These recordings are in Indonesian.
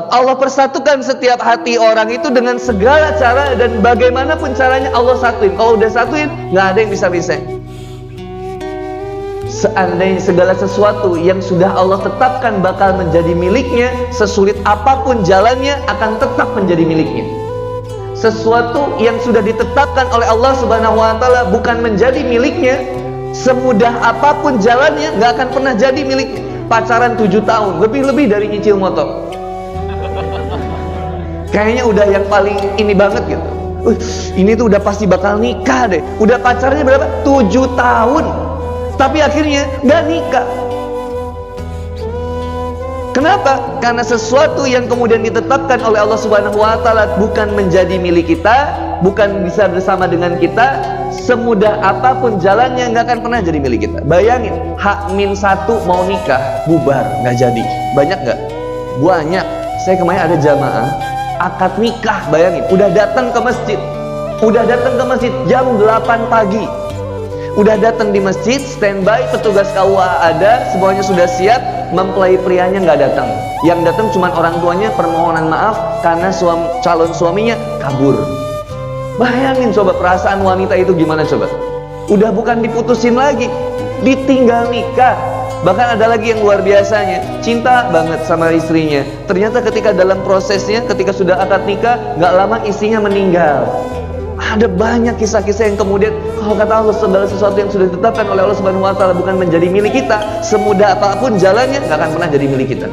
Allah persatukan setiap hati orang itu dengan segala cara, dan bagaimanapun caranya Allah satuin. Kalau udah satuin, nggak ada yang bisa-bisa. Seandainya segala sesuatu yang sudah Allah tetapkan bakal menjadi miliknya, sesulit apapun jalannya akan tetap menjadi miliknya. Sesuatu yang sudah ditetapkan oleh Allah Subhanahu wa Ta'ala bukan menjadi miliknya, semudah apapun jalannya nggak akan pernah jadi miliknya. Pacaran 7 tahun, lebih-lebih dari nyicil motor. Kayaknya udah yang paling ini banget gitu. Ini tuh udah pasti bakal nikah deh. Udah pacarnya berapa? 7 tahun. Tapi akhirnya nggak nikah. Kenapa? Karena sesuatu yang kemudian ditetapkan oleh Allah Subhanahu wa Ta'ala bukan menjadi milik kita, bukan bisa bersama dengan kita, semudah apapun jalannya nggak akan pernah jadi milik kita. Bayangin, H-1 mau nikah, bubar, nggak jadi. Banyak nggak? Banyak. Saya kemarin ada jamaah akad nikah, bayangin, udah datang ke masjid. Udah datang ke masjid jam 8 pagi. Udah datang di masjid, standby, petugas KUA ada, semuanya sudah siap, mempelai prianya nggak datang. Yang datang cuma orang tuanya permohonan maaf karena calon suaminya kabur. Bayangin coba perasaan wanita itu gimana coba. Udah bukan diputusin lagi, ditinggal nikah. Bahkan ada lagi yang luar biasanya, cinta banget sama istrinya. Ternyata ketika dalam prosesnya, ketika sudah akad nikah, nggak lama istrinya meninggal. Ada banyak kisah-kisah yang kemudian, kalau kata Allah, segala sesuatu yang sudah ditetapkan oleh Allah Subhanahu wa Ta'ala bukan menjadi milik kita, semudah apapun jalannya nggak akan pernah jadi milik kita.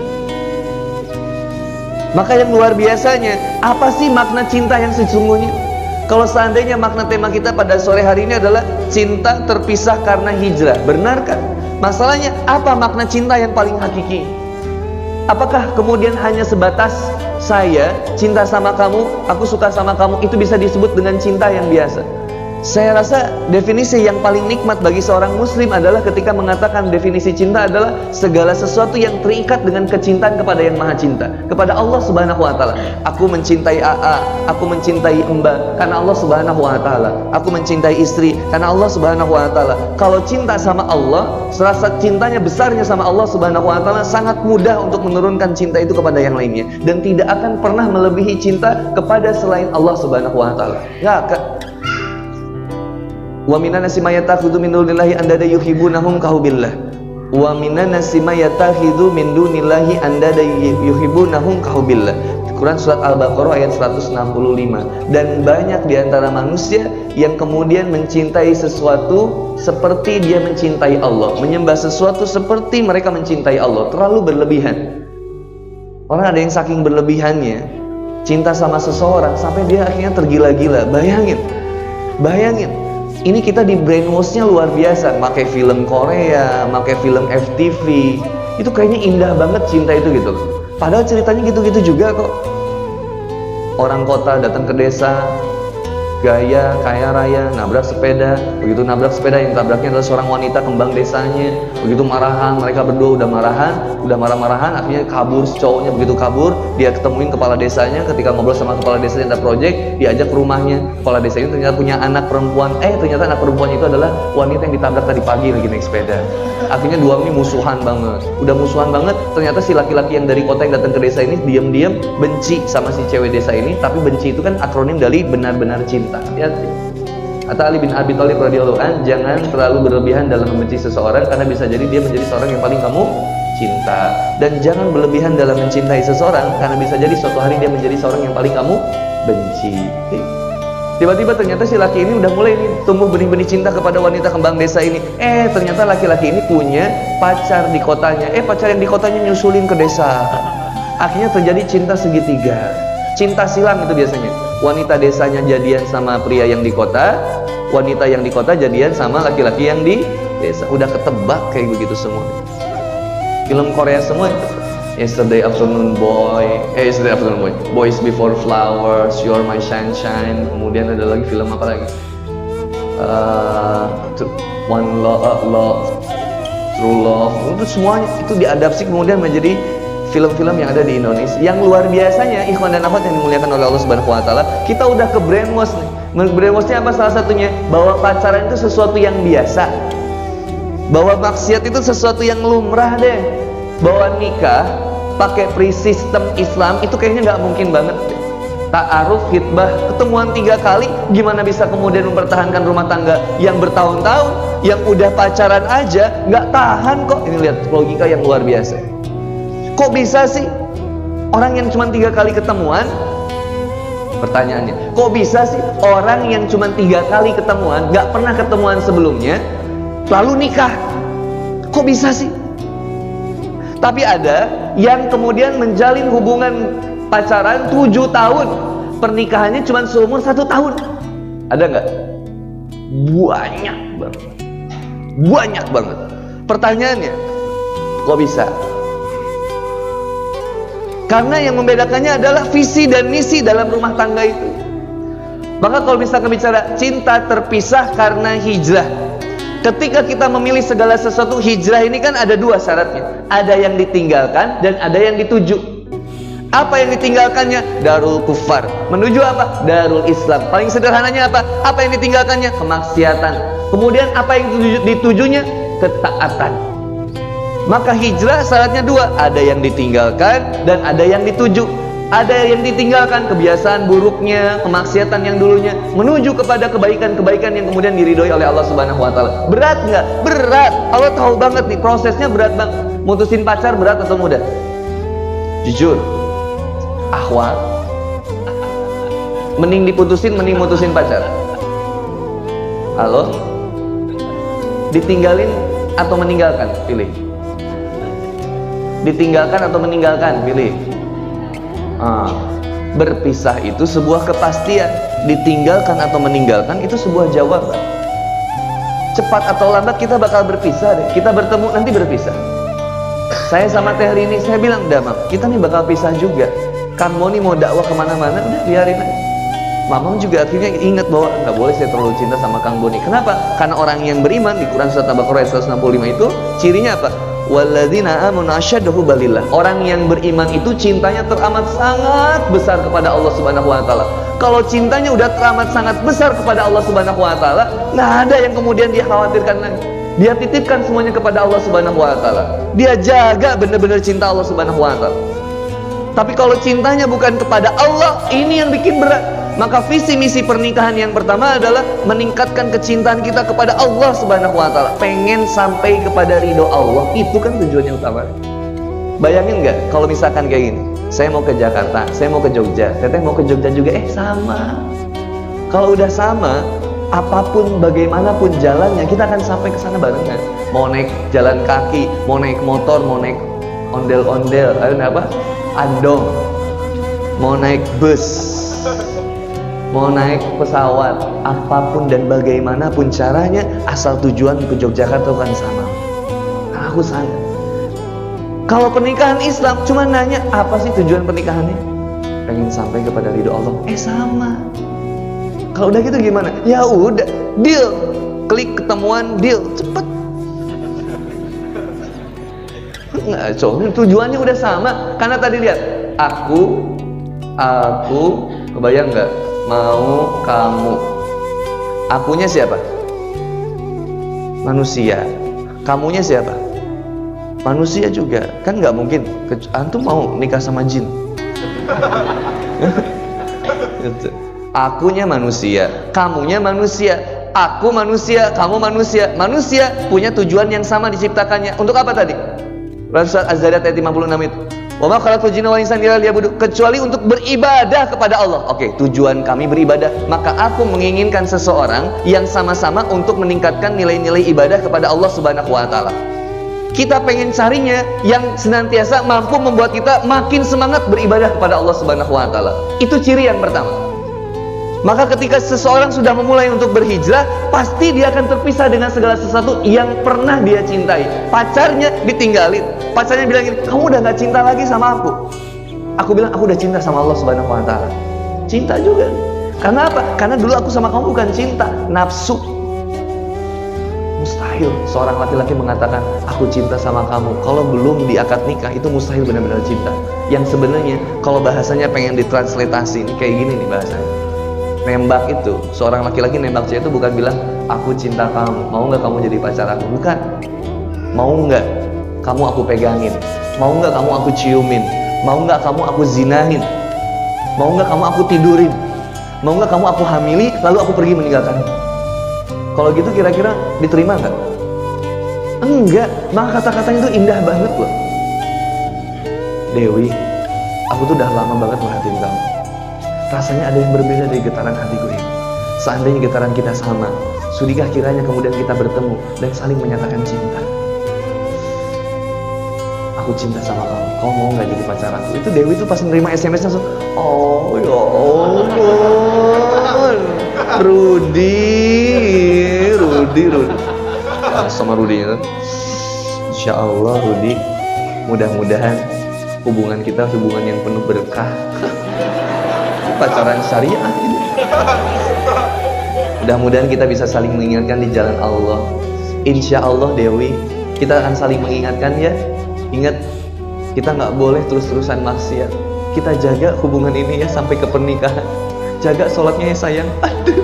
Maka yang luar biasanya, apa sih makna cinta yang sesungguhnya? Kalau seandainya makna tema kita pada sore hari ini adalah cinta terpisah karena hijrah, benarkah? Masalahnya, apa makna cinta yang paling hakiki? Apakah kemudian hanya sebatas saya cinta sama kamu, aku suka sama kamu, itu bisa disebut dengan cinta yang biasa? Saya rasa definisi yang paling nikmat bagi seorang muslim adalah ketika mengatakan definisi cinta adalah segala sesuatu yang terikat dengan kecintaan kepada yang maha cinta, kepada Allah Subhanahu wa Ta'ala. Aku mencintai AA, aku mencintai Mbak karena Allah Subhanahu wa Ta'ala. Aku mencintai istri karena Allah Subhanahu wa Ta'ala. Kalau cinta sama Allah, serasa cintanya besarnya sama Allah Subhanahu wa Ta'ala, sangat mudah untuk menurunkan cinta itu kepada yang lainnya, dan tidak akan pernah melebihi cinta kepada selain Allah Subhanahu wa Ta'ala. Nggak akan. Wa minan nasi may yattakhidhu min dunillahi andada yuhibbunahum kahubbillah. Wa minan nasi may yattakhidhu min dunillahi andada yuhibbunahum kahubbillah. Quran surat Al-Baqarah ayat 165. Dan banyak di antara manusia yang kemudian mencintai sesuatu seperti dia mencintai Allah, menyembah sesuatu seperti mereka mencintai Allah. Terlalu berlebihan. Orang ada yang saking berlebihannya cinta sama seseorang sampai dia akhirnya tergila-gila. Bayangin. Ini kita di brainwash-nya luar biasa, pakai film Korea, pakai film FTV. Itu kayaknya indah banget cinta itu gitu. Padahal ceritanya gitu-gitu juga kok. Orang kota datang ke desa, gaya, kaya raya, nabrak sepeda. Begitu nabrak sepeda, yang tabraknya adalah seorang wanita kembang desanya. Begitu marahan, mereka berdua udah marah-marahan, akhirnya kabur si cowoknya. Begitu kabur, dia ketemuin kepala desanya. Ketika ngobrol sama kepala desanya ada project, diajak ke rumahnya. Kepala desa ini ternyata punya anak perempuan. Ternyata anak perempuannya itu adalah wanita yang ditabrak tadi pagi lagi naik sepeda. Akhirnya dua ini musuhan banget. Udah musuhan banget, ternyata si laki-laki yang dari kota yang datang ke desa ini diam-diam benci sama si cewek desa ini. Tapi benci itu kan akronim dari benar-benar cinta. Ya. Kata Ali bin Abi Thalib radhiyallahu an, jangan terlalu berlebihan dalam membenci seseorang karena bisa jadi dia menjadi seorang yang paling kamu cinta. Dan jangan berlebihan dalam mencintai seseorang karena bisa jadi suatu hari dia menjadi seorang yang paling kamu benci. Tiba-tiba ternyata si laki ini udah mulai nih tumbuh benih-benih cinta kepada wanita kembang desa ini. Ternyata laki-laki ini punya pacar di kotanya. Pacar yang di kotanya nyusulin ke desa. Akhirnya terjadi cinta segitiga. Cinta silang itu biasanya. Wanita desanya jadian sama pria yang di kota, wanita yang di kota jadian sama laki-laki yang di desa. Udah ketebak kayak begitu semua. Film Korea semua. Yesterday Afternoon Boy, Boys Before Flowers, You're My Sunshine. Kemudian ada lagi film apa lagi? One Love, True Love. Itu semuanya itu diadaptasi kemudian menjadi film-film yang ada di Indonesia. Yang luar biasanya, ikhwan dan akhwat yang dimuliakan oleh Allah Subhanahu wa Ta'ala, kita udah ke brainwash nih. Brainwashnya apa salah satunya? Bahwa pacaran itu sesuatu yang biasa, bahwa maksiat itu sesuatu yang lumrah deh, bahwa nikah pakai pre-system Islam itu kayaknya nggak mungkin banget. Ta'aruf, khitbah, ketemuan 3 kali, gimana bisa kemudian mempertahankan rumah tangga yang bertahun-tahun, yang udah pacaran aja nggak tahan kok. Ini lihat logika yang luar biasa. Kok bisa sih orang yang cuma 3 kali ketemuan? Pertanyaannya, kok bisa sih orang yang cuma 3 kali ketemuan, nggak pernah ketemuan sebelumnya, lalu nikah? Kok bisa sih? Tapi ada yang kemudian menjalin hubungan pacaran 7 tahun, pernikahannya cuma seumur 1 tahun. Ada nggak? Banyak banget. Banyak banget. Pertanyaannya, kok bisa? Karena yang membedakannya adalah visi dan misi dalam rumah tangga itu. Maka kalau misalkan bicara cinta terpisah karena hijrah, ketika kita memilih segala sesuatu, hijrah ini kan ada 2 syaratnya. Ada yang ditinggalkan dan ada yang dituju. Apa yang ditinggalkannya? Darul kufar. Menuju apa? Darul Islam. Paling sederhananya apa? Apa yang ditinggalkannya? Kemaksiatan. Kemudian apa yang ditujunya? Ketaatan. Maka hijrah syaratnya 2. Ada yang ditinggalkan dan ada yang dituju. Ada yang ditinggalkan kebiasaan buruknya, kemaksiatan yang dulunya, menuju kepada kebaikan-kebaikan yang kemudian diridhoi oleh Allah Subhanahu wa taala. Berat nggak? Berat. Allah tahu banget nih, prosesnya berat banget. Mutusin pacar berat atau mudah? Jujur. Ahwat. Mending diputusin, mending mutusin pacar. Halo? Ditinggalin atau meninggalkan? Pilih. Ditinggalkan atau meninggalkan? Pilih. Berpisah itu sebuah kepastian. Ditinggalkan atau meninggalkan itu sebuah jawaban. Cepat atau lambat kita bakal berpisah deh. Kita bertemu nanti berpisah. Saya sama Teh Rini, saya bilang, Damam, kita nih bakal pisah juga. Kang Moni mau dakwah kemana-mana, udah biarin aja. Mamam juga akhirnya ingat bahwa nggak boleh saya terlalu cinta sama Kang Boni. Kenapa? Karena orang yang beriman di Quran surat Al-Baqarah 165 itu cirinya apa? Walladzina amanu asyaddu hubbalillah. Orang yang beriman itu cintanya teramat sangat besar kepada Allah Subhanahu wa taala. Kalau cintanya udah teramat sangat besar kepada Allah Subhanahu wa taala, nggak ada yang kemudian dia khawatirkan lagi. Dia titipkan semuanya kepada Allah Subhanahu wa taala. Dia jaga benar-benar cinta Allah Subhanahu wa taala. Tapi kalau cintanya bukan kepada Allah, ini yang bikin berat. Maka visi misi pernikahan yang pertama adalah meningkatkan kecintaan kita kepada Allah Subhanahu wa taala. Pengen sampai kepada ridho Allah, itu kan tujuannya utama. Bayangin nggak kalau misalkan kayak gini, saya mau ke Jakarta, saya mau ke Jogja, Teteh mau ke Jogja juga, sama. Kalau udah sama, apapun bagaimanapun jalannya, kita akan sampai ke sana barengan. Mau naik jalan kaki, mau naik motor, mau naik ondel-ondel, apa? Andong, mau naik bus, mau naik pesawat, apapun dan bagaimanapun caranya, asal tujuan ke Yogyakarta kan sama. Nah, aku sana. Kalau pernikahan Islam cuma nanya apa sih tujuan pernikahannya? Pengen sampai kepada ridho Allah. Sama. Kalau udah gitu gimana? Ya udah, deal, klik ketemuan, deal, cepet. Nggak, tujuannya udah sama. Karena tadi lihat, aku, kebayang nggak? Mau kamu. Akunya siapa? Manusia. Kamunya siapa? Manusia juga. Kan nggak mungkin antum mau nikah sama jin. Akunya manusia, kamunya manusia, aku manusia, kamu manusia. Manusia punya tujuan yang sama diciptakannya. Untuk apa tadi? Surat Az-Zariyat ayat 56 itu. Wa ma khalaqtul jinna wal insa illa liya'budun, kecuali untuk beribadah kepada Allah. Oke, tujuan kami beribadah. Maka aku menginginkan seseorang yang sama-sama untuk meningkatkan nilai-nilai ibadah kepada Allah Subhanahu wa taala. Kita pengen carinya yang senantiasa mampu membuat kita makin semangat beribadah kepada Allah Subhanahu wa taala. Itu ciri yang pertama. Maka ketika seseorang sudah memulai untuk berhijrah, pasti dia akan terpisah dengan segala sesuatu yang pernah dia cintai. Pacarnya ditinggalin, pacarnya bilang gini, kamu udah gak cinta lagi sama aku. Aku bilang, aku udah cinta sama Allah Subhanahu wa taala. Cinta juga. Karena apa? Karena dulu aku sama kamu bukan cinta, nafsu. Mustahil seorang laki-laki mengatakan aku cinta sama kamu kalau belum diakad nikah. Itu mustahil benar-benar cinta. Yang sebenarnya kalau bahasanya pengen ditranslitasi ini kayak gini nih bahasanya. Nembak itu, seorang laki-laki nembak cewek itu bukan bilang aku cinta kamu, mau nggak kamu jadi pacar aku? Bukan. Mau nggak kamu aku pegangin? Mau nggak kamu aku ciumin? Mau nggak kamu aku zinahin? Mau nggak kamu aku tidurin? Mau nggak kamu aku hamili lalu aku pergi meninggalkan? Kalau gitu kira-kira diterima nggak? Enggak. Maka kata-katanya itu indah banget loh. Dewi, aku tuh udah lama banget merhatiin kamu. Rasanya ada yang berbeda dari getaran hatiku ini. Seandainya getaran kita sama, sudikah kiranya kemudian kita bertemu dan saling menyatakan cinta? Aku cinta sama kamu, kamu mau nggak jadi pacar aku? Itu Dewi tuh pas nerima SMS langsung, oh ya Allah, Rudi. Ya, sama Rudi kan? Insya Allah Rudi, mudah-mudahan hubungan kita hubungan yang penuh berkah. Pacaran syariah ini. Mudah-mudahan kita bisa saling mengingatkan di jalan Allah. Insya Allah Dewi, kita akan saling mengingatkan ya. Ingat, kita nggak boleh terus-terusan maksiat. Kita jaga hubungan ini ya sampai ke pernikahan. Jaga sholatnya ya sayang. Aduh,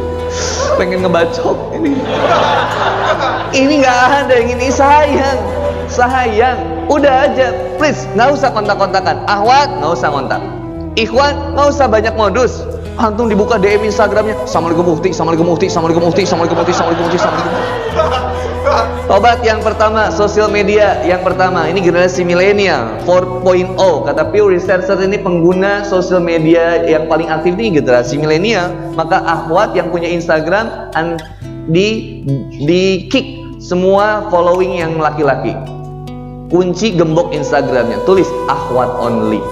pengen ngebacok ini. Ini nggak ada yang ini sayang. Udah aja, please, nggak usah kontak-kontakan. Ahwat, nggak usah kontak. Ikhwan, nggak usah banyak modus. Antum dibuka DM Instagramnya, Assalamualaikum Mufti, Assalamualaikum Mufti, Assalamualaikum Mufti, Assalamualaikum Mufti, Assalamualaikum Mufti, Assalamualaikum Mufti. Tobat yang pertama, sosial media yang pertama. Ini generasi milenial 4.0. Kata Pew Researcher ini pengguna sosial media yang paling aktif ini generasi milenial. Maka akhwat yang punya Instagram di kick semua following yang laki-laki. Kunci gembok Instagramnya, tulis akhwat only.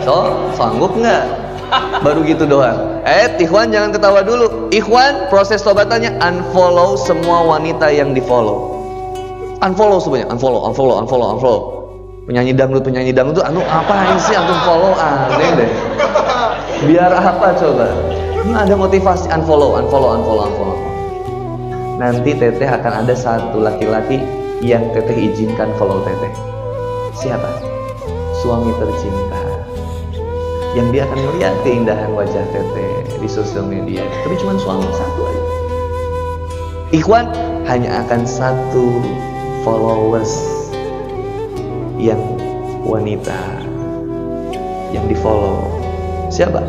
So, sanggup nggak? Baru gitu doang. Ikhwan jangan ketawa dulu. Ikhwan, proses tobatannya unfollow semua wanita yang di follow. Unfollow semuanya, unfollow. Penyanyi dangdut tuh apain sih antum follow, aneh deh. Biar apa coba? Ada motivasi, unfollow. Nanti teteh akan ada satu laki-laki yang teteh izinkan follow teteh. Siapa? Suami tercinta. Yang dia akan melihat keindahan wajah teteh di sosial media. Tapi cuma suami satu aja. Ikhwan, hanya akan satu followers yang wanita yang di follow. Siapa?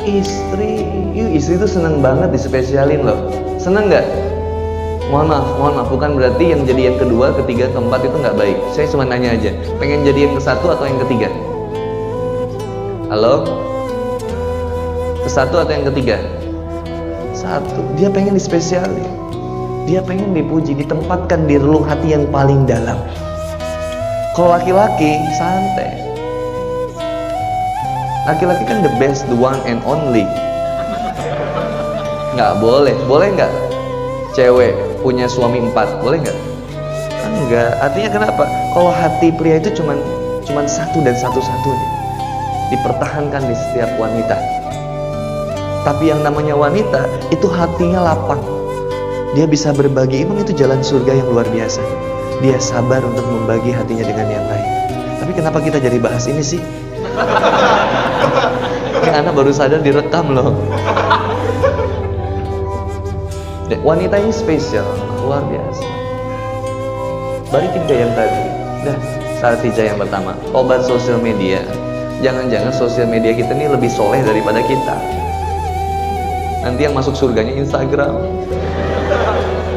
Istri. Istri itu seneng banget dispesialin loh. Seneng nggak? Mohon maaf, bukan berarti yang jadi yang kedua, ketiga, keempat itu nggak baik. Saya cuma nanya aja, pengen jadi yang ke-1 atau yang ketiga? Halo? Ke-1 atau yang ketiga? 1. Dia pengen dispesialin. Dia pengen dipuji, ditempatkan di relung hati yang paling dalam. Kalau laki-laki, santai. Laki-laki kan the best, the one and only. Nggak boleh nggak? Cewek punya suami 4, boleh nggak? Enggak. Artinya kenapa? Kalau hati pria itu cuman satu dan satu-satunya, dipertahankan di setiap wanita. Tapi yang namanya wanita itu hatinya lapang. Dia bisa berbagi, emang itu jalan surga yang luar biasa. Dia sabar untuk membagi hatinya dengan yang lain. Tapi kenapa kita jadi bahas ini sih? Ini anak baru sadar direkam loh. Wanita ini spesial, luar biasa. Balikin ke yang tadi. Dah, syarat hijrah yang pertama, obat sosial media. Jangan-jangan sosial media kita ini lebih soleh daripada kita. Nanti yang masuk surganya Instagram,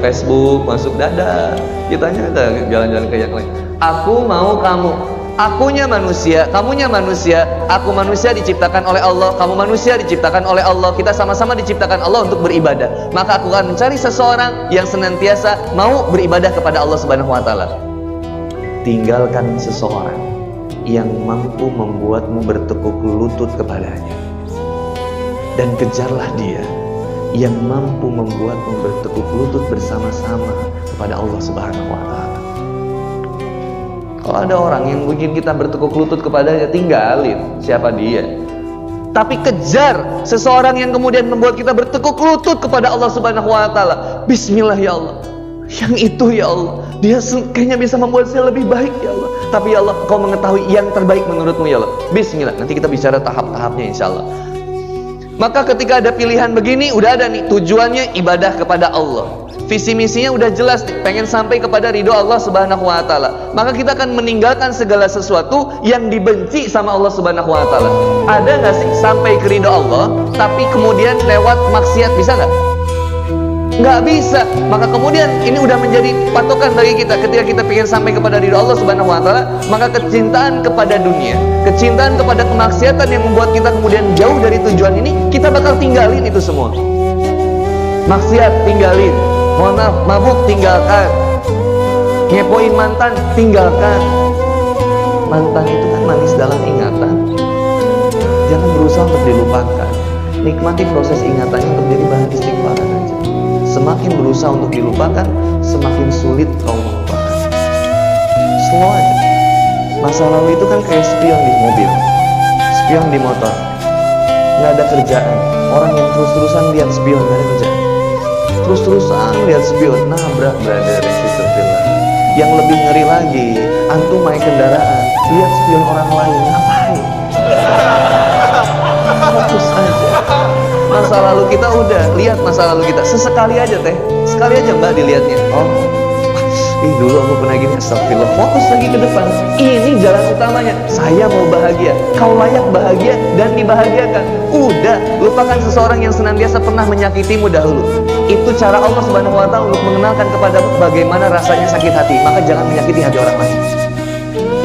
Facebook, masuk dada. Kitanya ada jalan-jalan ke yang lain. Aku mau kamu. Akunya manusia, kamunya manusia. Aku manusia diciptakan oleh Allah, kamu manusia diciptakan oleh Allah. Kita sama-sama diciptakan Allah untuk beribadah. Maka aku akan mencari seseorang yang senantiasa mau beribadah kepada Allah Subhanahu wa taala. Tinggalkan seseorang yang mampu membuatmu bertekuk lutut kepadanya. Dan kejarlah dia yang mampu membuatmu bertekuk lutut bersama-sama kepada Allah Subhanahu wa taala. Kalau ada orang yang bikin kita bertekuk lutut kepadanya, tinggalin siapa dia. Tapi kejar seseorang yang kemudian membuat kita bertekuk lutut kepada Allah Subhanahu wa taala. Bismillah ya Allah. Yang itu ya Allah, dia kayaknya bisa membuat saya lebih baik ya Allah. Tapi ya Allah, Kau mengetahui yang terbaik menurutmu ya Allah. Bismillah. Nanti kita bicara tahap-tahapnya insyaallah. Maka ketika ada pilihan begini, udah ada nih tujuannya ibadah kepada Allah. visi misinya udah jelas nih, pengen sampai kepada ridho Allah Subhanahu wa taala. Maka kita akan meninggalkan segala sesuatu yang dibenci sama Allah Subhanahu wa taala. Ada nggak sih sampai ke ridho Allah tapi kemudian lewat maksiat, bisa nggak? Nggak bisa. Maka kemudian ini udah menjadi patokan bagi kita. Ketika kita ingin sampai kepada ridho Allah Subhanahu wa taala, maka kecintaan kepada dunia, kecintaan kepada kemaksiatan yang membuat kita kemudian jauh dari tujuan ini, kita bakal tinggalin itu semua. Maksiat tinggalin, mohon maaf, mabuk tinggalkan, ngepoin mantan tinggalkan. Mantan itu kan manis dalam ingatan, jangan berusaha untuk dilupakan. Nikmati proses ingatannya untuk jadi bahan istighfaran aja. Semakin berusaha untuk dilupakan, semakin sulit kau melupakan. Slow aja. Masa lalu itu kan kayak spion di mobil, spion di motor, nggak ada kerjaan. Orang yang terus-terusan lihat spion, nggak ada kerjaan. Terus-terusan lihat spion, nabrak, brother, astagfirullah. Yang lebih ngeri lagi, antum naik kendaraan, lihat spion orang lain, ngapain? Fokus aja. Masa lalu kita udah lihat masa lalu kita, sesekali aja teh, sekali aja mbak dilihatnya. Oh, dulu aku pernah gini, astagfirullah. Fokus lagi ke depan. Ini jalan utamanya. Saya mau bahagia, kau layak bahagia dan dibahagiakan. Udah, lupakan seseorang yang senantiasa pernah menyakitimu dahulu. Itu cara Allah Subhanahu wa taala untuk mengenalkan kepadamu bagaimana rasanya sakit hati. Maka jangan menyakiti hati orang lain.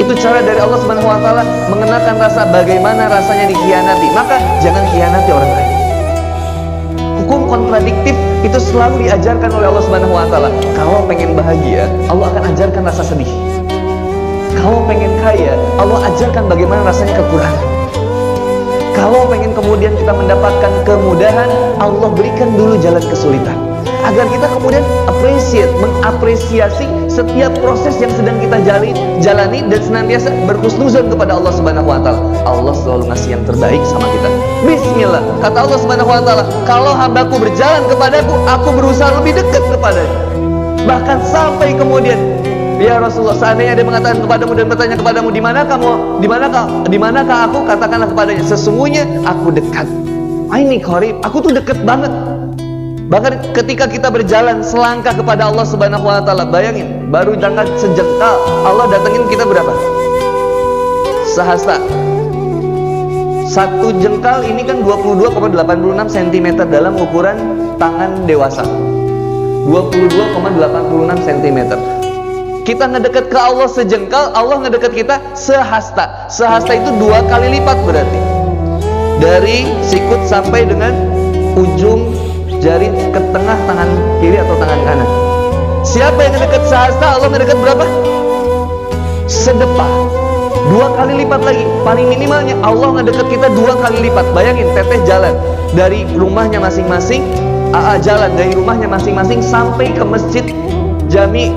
Itu cara dari Allah Subhanahu wa taala mengenalkan rasa bagaimana rasanya dikhianati. Maka jangan khianati orang lain. Hukum kontradiktif itu selalu diajarkan oleh Allah Subhanahu wa taala. Kalau pengen bahagia, Allah akan ajarkan rasa sedih. Kalau pengen kaya, Allah ajarkan bagaimana rasanya kekurangan. Kalau pengen kemudian kita mendapatkan kemudahan, Allah berikan dulu jalan kesulitan. Agar kita kemudian mengapresiasi setiap proses yang sedang kita jalani dan senantiasa berhusnuzon kepada Allah Subhanahu wa taala. Allah selalu ngasih yang terbaik sama kita. Bismillah. Kata Allah Subhanahu wa taala, kalau hambaku berjalan kepadaku, aku berusaha lebih dekat kepadanya. Bahkan sampai kemudian, ya Rasulullah, seandainya dia mengatakan kepadamu dan bertanya kepadamu, di manakah aku? Katakanlah kepadanya, sesungguhnya aku dekat. Ini qarib, aku tuh dekat banget. Bahkan ketika kita berjalan selangkah kepada Allah Subhanahu wa taala, bayangin, baru berangkat sejengkal, Allah datengin kita berapa? Sehasta. Satu jengkal ini kan 22,86 cm dalam ukuran tangan dewasa. 22,86 cm. Kita ngedekat ke Allah sejengkal, Allah ngedekat kita sehasta. Sehasta itu 2 kali lipat berarti. Dari sikut sampai dengan ujung jari ke tengah tangan kiri atau tangan kanan. Siapa yang ngedekat sehasta, Allah ngedekat berapa? Sedepah. 2 kali lipat lagi. Paling minimalnya Allah ngedekat kita 2 kali lipat. Bayangin, teteh jalan dari rumahnya masing-masing, jalan dari rumahnya masing-masing sampai ke masjid Jami